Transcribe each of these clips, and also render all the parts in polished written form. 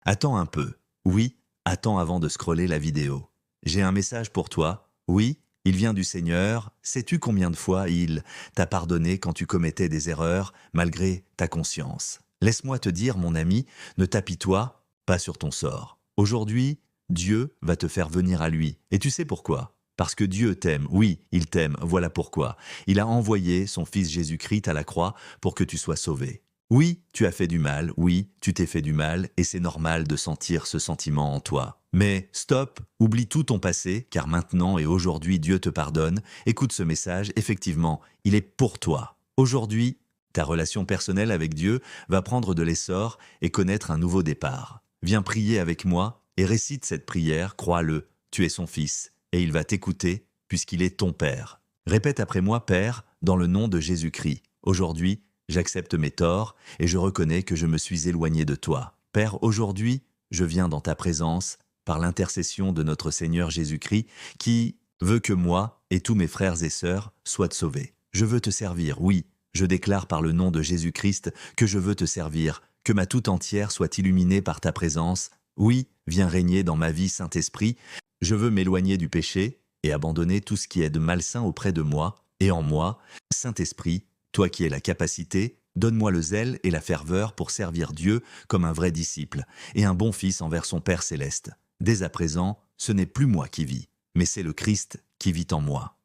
Attends un peu. Oui, attends avant de scroller la vidéo. J'ai un message pour toi. Oui, il vient du Seigneur. Sais-tu combien de fois il t'a pardonné quand tu commettais des erreurs, malgré ta conscience? Laisse-moi te dire, mon ami, ne t'apitoie pas sur ton sort. Aujourd'hui, Dieu va te faire venir à lui. Et tu sais pourquoi? Parce que Dieu t'aime. Oui, il t'aime. Voilà pourquoi. Il a envoyé son Fils Jésus-Christ à la croix pour que tu sois sauvé. Oui, tu as fait du mal, oui, tu t'es fait du mal, et c'est normal de sentir ce sentiment en toi. Mais stop, oublie tout ton passé, car maintenant et aujourd'hui Dieu te pardonne. Écoute ce message, effectivement, il est pour toi. Aujourd'hui, ta relation personnelle avec Dieu va prendre de l'essor et connaître un nouveau départ. Viens prier avec moi et récite cette prière, crois-le, tu es son fils, et il va t'écouter puisqu'il est ton Père. Répète après moi, Père, dans le nom de Jésus-Christ. Aujourd'hui, j'accepte mes torts et je reconnais que je me suis éloigné de toi. Père, aujourd'hui, je viens dans ta présence par l'intercession de notre Seigneur Jésus-Christ qui veut que moi et tous mes frères et sœurs soient sauvés. Je veux te servir, oui, je déclare par le nom de Jésus-Christ que je veux te servir, que ma toute entière soit illuminée par ta présence. Oui, viens régner dans ma vie, Saint-Esprit. Je veux m'éloigner du péché et abandonner tout ce qui est de malsain auprès de moi et en moi. Saint-Esprit, toi qui es la capacité, donne-moi le zèle et la ferveur pour servir Dieu comme un vrai disciple et un bon fils envers son Père céleste. Dès à présent, ce n'est plus moi qui vis, mais c'est le Christ qui vit en moi.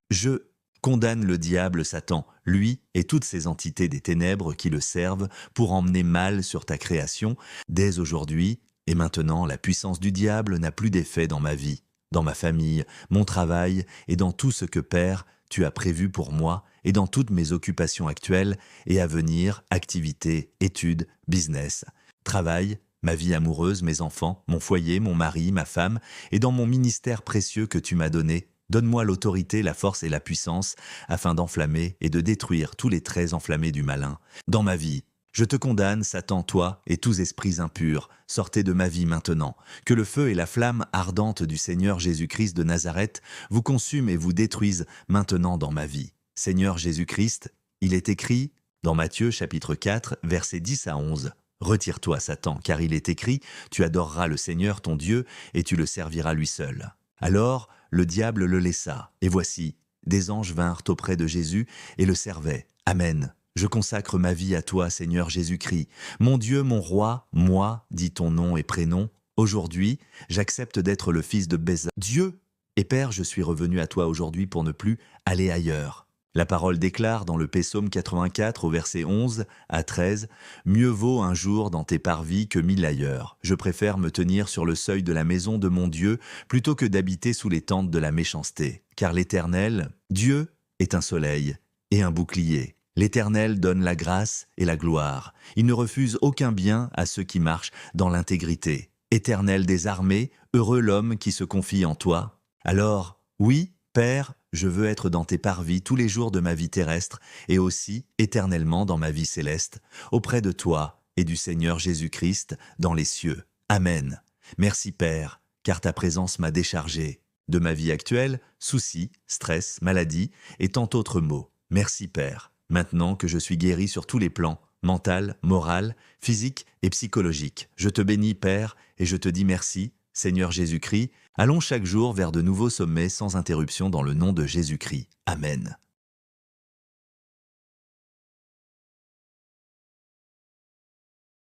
Je condamne le diable Satan, lui et toutes ces entités des ténèbres qui le servent pour emmener mal sur ta création. Dès aujourd'hui et maintenant, la puissance du diable n'a plus d'effet dans ma vie, dans ma famille, mon travail et dans tout ce que, Père, tu as prévu pour moi et dans toutes mes occupations actuelles et à venir, activités, études, business, travail, ma vie amoureuse, mes enfants, mon foyer, mon mari, ma femme, et dans mon ministère précieux que tu m'as donné. Donne-moi l'autorité, la force et la puissance afin d'enflammer et de détruire tous les traits enflammés du malin. Dans ma vie, je te condamne, Satan, toi et tous esprits impurs, sortez de ma vie maintenant. Que le feu et la flamme ardente du Seigneur Jésus-Christ de Nazareth vous consument et vous détruisent maintenant dans ma vie. Seigneur Jésus-Christ, il est écrit dans Matthieu chapitre 4, versets 10 à 11. Retire-toi, Satan, car il est écrit, tu adoreras le Seigneur ton Dieu et tu le serviras lui seul. Alors, le diable le laissa, et voici, des anges vinrent auprès de Jésus et le servaient. Amen. Je consacre ma vie à toi, Seigneur Jésus-Christ. Mon Dieu, mon roi, moi, dis ton nom et prénom. Aujourd'hui, j'accepte d'être le fils de Béza. Dieu et Père, je suis revenu à toi aujourd'hui pour ne plus aller ailleurs. La parole déclare dans le Psaume 84 au verset 11 à 13 « Mieux vaut un jour dans tes parvis que 1000 ailleurs. Je préfère me tenir sur le seuil de la maison de mon Dieu plutôt que d'habiter sous les tentes de la méchanceté. Car l'Éternel, Dieu, est un soleil et un bouclier. L'Éternel donne la grâce et la gloire. Il ne refuse aucun bien à ceux qui marchent dans l'intégrité. Éternel des armées, heureux l'homme qui se confie en toi. Alors, oui, Père, je veux être dans tes parvis tous les jours de ma vie terrestre et aussi éternellement dans ma vie céleste, auprès de toi et du Seigneur Jésus-Christ dans les cieux. Amen. Merci Père, car ta présence m'a déchargé de ma vie actuelle, soucis, stress, maladie et tant d'autres maux. Merci Père, maintenant que je suis guéri sur tous les plans, mental, moral, physique et psychologique. Je te bénis Père et je te dis merci, Seigneur Jésus-Christ, allons chaque jour vers de nouveaux sommets sans interruption dans le nom de Jésus-Christ. Amen.